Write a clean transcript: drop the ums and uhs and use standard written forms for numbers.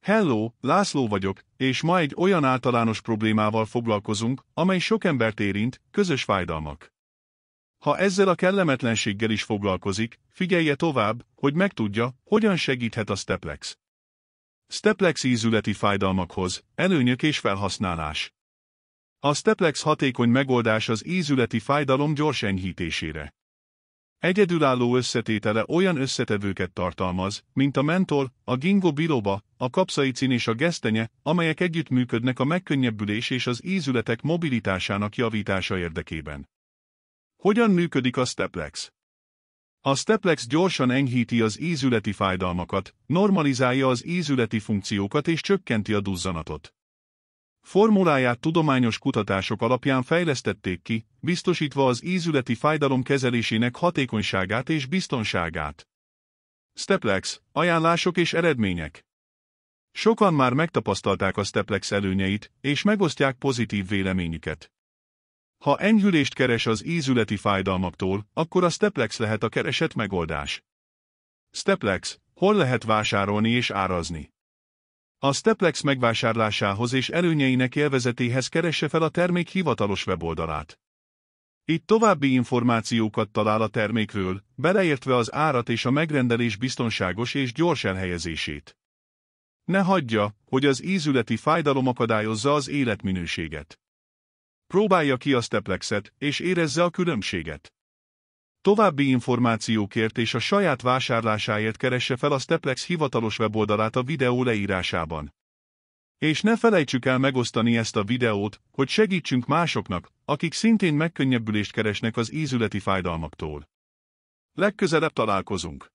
Hello, László vagyok, és ma egy olyan általános problémával foglalkozunk, amely sok embert érint, közös fájdalmak. Ha ezzel a kellemetlenséggel is foglalkozik, figyelje tovább, hogy megtudja, hogyan segíthet a Steplex. Steplex ízületi fájdalmakhoz, előnyök és felhasználás. A Steplex hatékony megoldás az ízületi fájdalom gyors enyhítésére. Egyedülálló összetétele olyan összetevőket tartalmaz, mint a mentol, a ginkgo biloba, a kapszaicin és a gesztenye, amelyek együttműködnek a megkönnyebbülés és az ízületek mobilitásának javítása érdekében. Hogyan működik a Steplex? A Steplex gyorsan enyhíti az ízületi fájdalmakat, normalizálja az ízületi funkciókat és csökkenti a duzzanatot. Formuláját tudományos kutatások alapján fejlesztették ki, biztosítva az ízületi fájdalom kezelésének hatékonyságát és biztonságát. Steplex, ajánlások és eredmények. Sokan már megtapasztalták a Steplex előnyeit, és megosztják pozitív véleményüket. Ha enyhülést keres az ízületi fájdalmaktól, akkor a Steplex lehet a keresett megoldás. Steplex, hol lehet vásárolni és árazni? A Steplex megvásárlásához és előnyeinek élvezetéhez keresse fel a termék hivatalos weboldalát. Itt további információkat talál a termékről, beleértve az árat és a megrendelés biztonságos és gyors elhelyezését. Ne hagyja, hogy az ízületi fájdalom akadályozza az életminőséget. Próbálja ki a Steplexet, és érezze a különbséget. További információkért és a saját vásárlásáért keresse fel a Steplex hivatalos weboldalát a videó leírásában. És ne felejtsük el megosztani ezt a videót, hogy segítsünk másoknak, akik szintén megkönnyebbülést keresnek az ízületi fájdalmaktól. Legközelebb találkozunk.